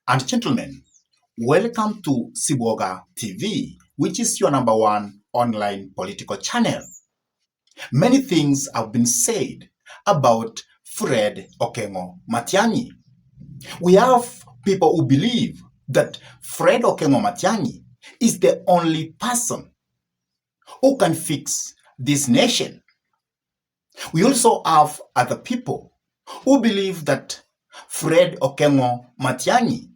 and gentlemen, welcome to Siboga TV, which is your number one online political channel. Many things have been said about Fred Okengo Matiang'I. We have people who believe that Fred Okengo Matiang'I is the only person who can fix this nation. We also have other people who believe that Fred Okengo Matiang'I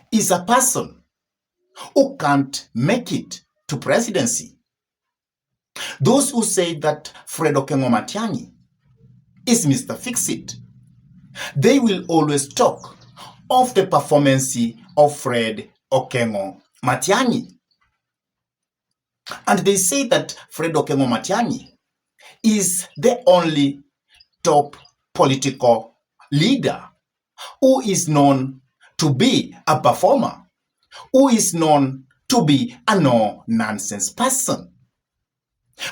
is a person who can't make it to presidency. Those who say that Fred Okengo Matiang'I is Mr. Fix-It, they will always talk of the performance of Fred Okengo Matiang'I. And they say that Fred Okengo Matiang'I is the only top political leader who is known to be a performer, who is known to be a no-nonsense person.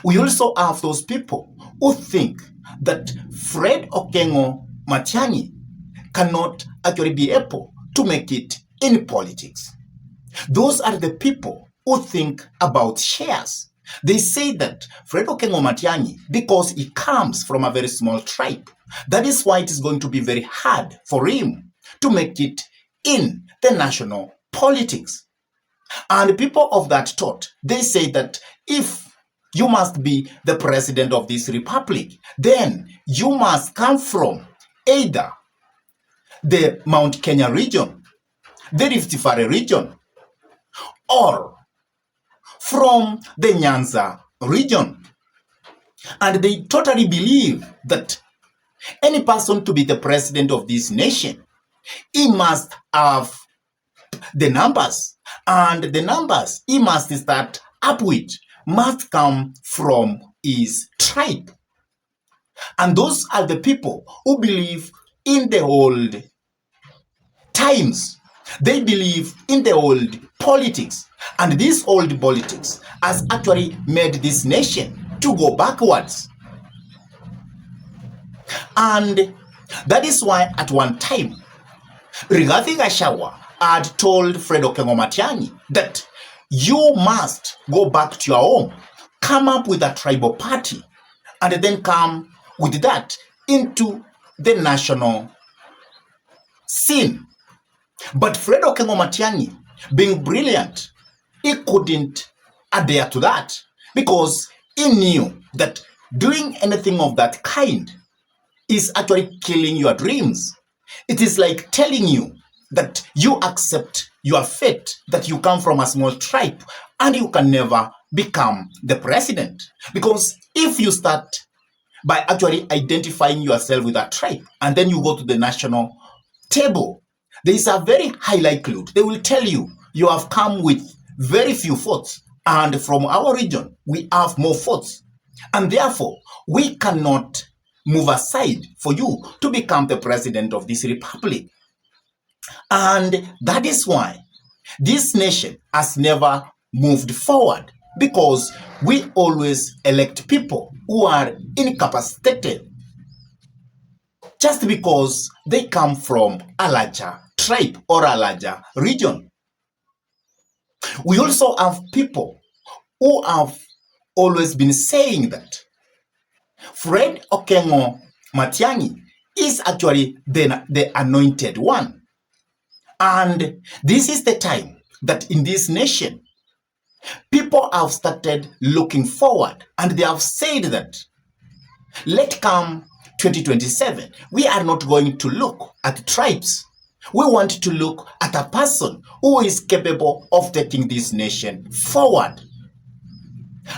We also have those people who think that Fred Okengo Matiang'I cannot actually be able to make it in politics. Those are the people who think about shares. They say that Fred Okengo Matiang'I, because he comes from a very small tribe, that is why it is going to be very hard for him to make it in the national politics. And people of that thought, they say that if you must be the president of this republic, then you must come from either the Mount Kenya region, the Rift Valley region, or from the Nyanza region. And they totally believe that any person to be the president of this nation, he must have the numbers, and the numbers he must start up with must come from his tribe. And those are the people who believe in the old times. They believe in the old politics. And this old politics has actually made this nation to go backwards. And that is why at one time, Rigathi Gachagua had told Fred Okengo Matiang'I that you must go back to your home, come up with a tribal party, and then come with that into the national scene. But Fred Okengo Matiang'I, being brilliant, he couldn't adhere to that because he knew that doing anything of that kind is actually killing your dreams. It is like telling you that you accept your fate, that you come from a small tribe and you can never become the president. Because if you start by actually identifying yourself with a tribe and then you go to the national table, there is a very high likelihood they will tell you you have come with very few votes, and from our region we have more votes, and therefore we cannot move aside for you to become the president of this republic. And that is why this nation has never moved forward, because we always elect people who are incapacitated just because they come from a larger tribe or a larger region. We also have people who have always been saying that Fred Okengo Matiang'I is actually the anointed one. And this is the time that in this nation, people have started looking forward, and they have said that let come 2027, we are not going to look at tribes. We want to look at a person who is capable of taking this nation forward.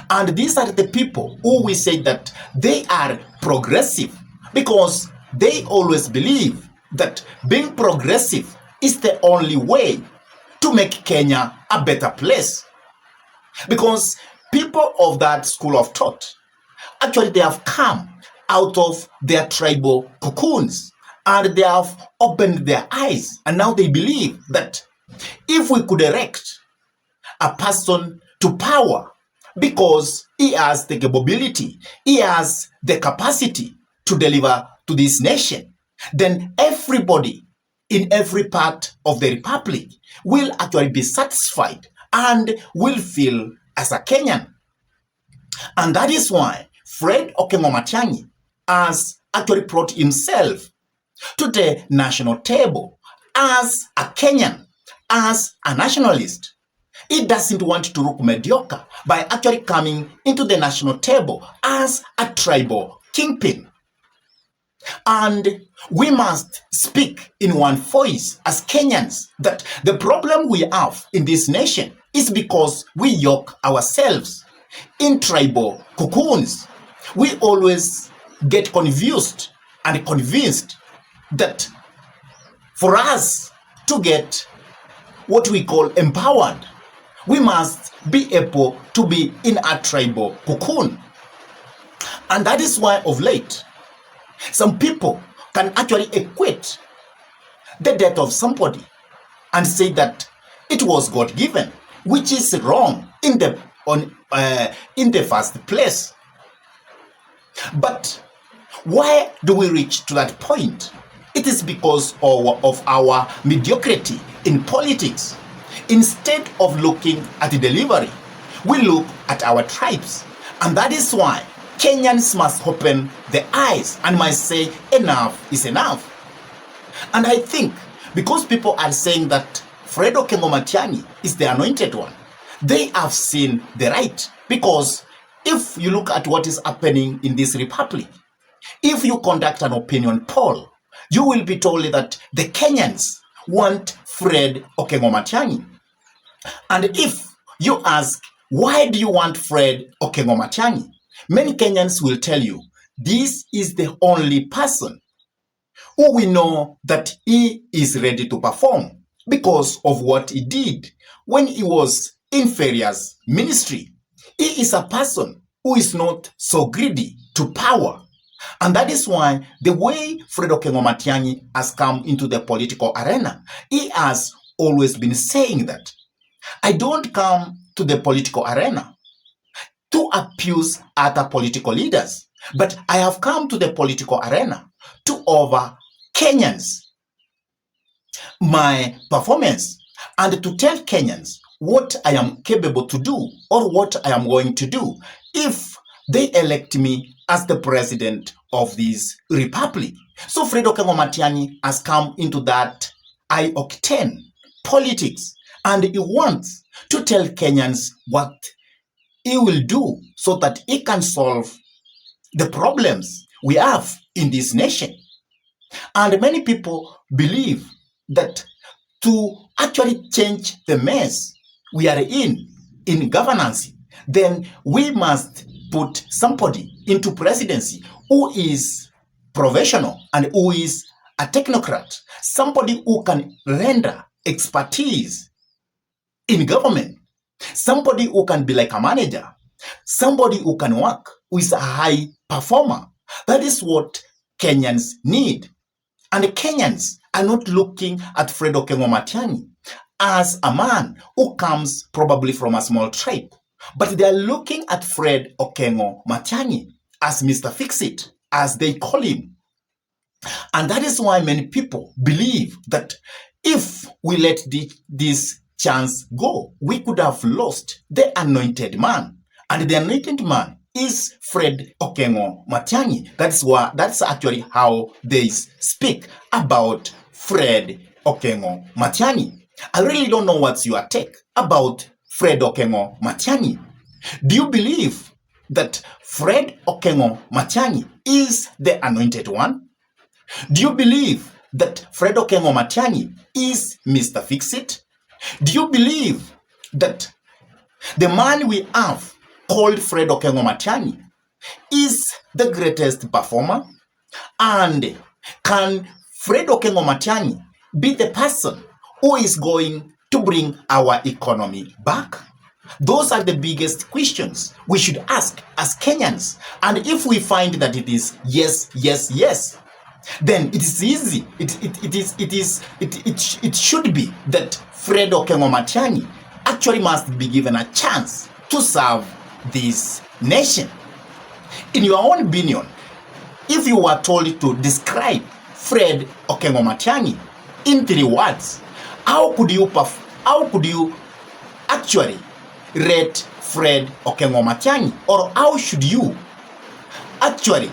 And these are the people who we say that they are progressive, because they always believe that being progressive is the only way to make Kenya a better place. Because people of that school of thought, actually they have come out of their tribal cocoons and they have opened their eyes, and now they believe that if we could erect a person to power because he has the capability, he has the capacity to deliver to this nation, then everybody in every part of the republic will actually be satisfied and will feel as a Kenyan. And that is why Fred Okengo Matiang'i has actually brought himself to the national table as a Kenyan, as a nationalist. He doesn't want to look mediocre by actually coming into the national table as a tribal kingpin. And we must speak in one voice as Kenyans that the problem we have in this nation is because we yoke ourselves in tribal cocoons. We always get confused and convinced that for us to get what we call empowered, we must be able to be in a tribal cocoon. And that is why of late, some people can actually equate the death of somebody and say that it was God-given, which is wrong in the first place. But why do we reach to that point? It is because of our mediocrity in politics. Instead of looking at the delivery, we look at our tribes. And that is why Kenyans must open their eyes and must say enough is enough. And I think because people are saying that Fred Okengo Matiang'i is the anointed one, they have seen the right. Because if you look at what is happening in this republic, if you conduct an opinion poll, you will be told that the Kenyans want Fred Okengo Matiang'i. And if you ask, why do you want Fred Okengo Matiang'i? Many Kenyans will tell you, this is the only person who we know that he is ready to perform because of what he did when he was in various ministry. He is a person who is not so greedy to power. And that is why the way Fred Okengo Matiang'i has come into the political arena, he has always been saying that I don't come to the political arena to abuse other political leaders, but I have come to the political arena to offer Kenyans my performance and to tell Kenyans what I am capable to do or what I am going to do if they elect me as the president of this republic. So Fred Okengo Matiang'i has come into that high-octane politics, and he wants to tell Kenyans what he will do so that he can solve the problems we have in this nation. And many people believe that to actually change the mess we are in governance, then we must put somebody into presidency who is professional and who is a technocrat, somebody who can render expertise in government, somebody who can be like a manager, somebody who can work, who is a high performer. That is what Kenyans need. And the Kenyans are not looking at Fred Okengo Matiang'i as a man who comes probably from a small tribe, but they are looking at Fred Okengo Matiang'i as Mr. Fix-It, as they call him. And that is why many people believe that if we let this chance go, we could have lost the anointed man. And the anointed man is Fred Okengo Matiang'i. That's actually how they speak about Fred Okengo Matiang'i. I really don't know what's your take about Fred Okengo Matiang'i. Do you believe that Fred Okengo Matiang'i is the anointed one? Do you believe that Fred Okengo Matiang'i is Mr. Fix-It? Do you believe that the man we have called Fred Okengo Matiang'i is the greatest performer? And can Fred Okengo Matiang'i be the person who is going to bring our economy back? Those are the biggest questions we should ask as Kenyans. And if we find that it is yes, yes, yes, then it is easy. It should be that Fred Okengo Matiang'i actually must be given a chance to serve this nation. In your own opinion, if you were told to describe Fred Okengo Matiang'i in 3 words, how could you actually rate Fred Okengo Matiang'I, or how should you actually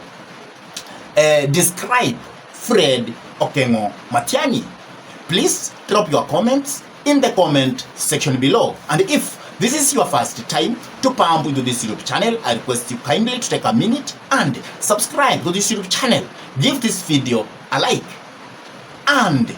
describe Fred Okengo Matiang'I? Please drop your comments in the comment section below. And if this is your first time to pump into this YouTube channel, I request you kindly to take a minute and subscribe to this YouTube channel. Give this video a like and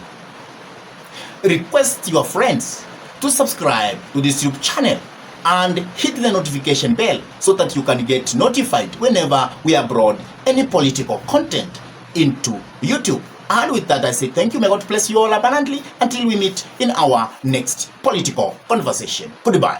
request your friends to subscribe to this YouTube channel and hit the notification bell so that you can get notified whenever we upload any political content into YouTube. And with that, I say thank you. May God bless you all abundantly until we meet in our next political conversation. Goodbye.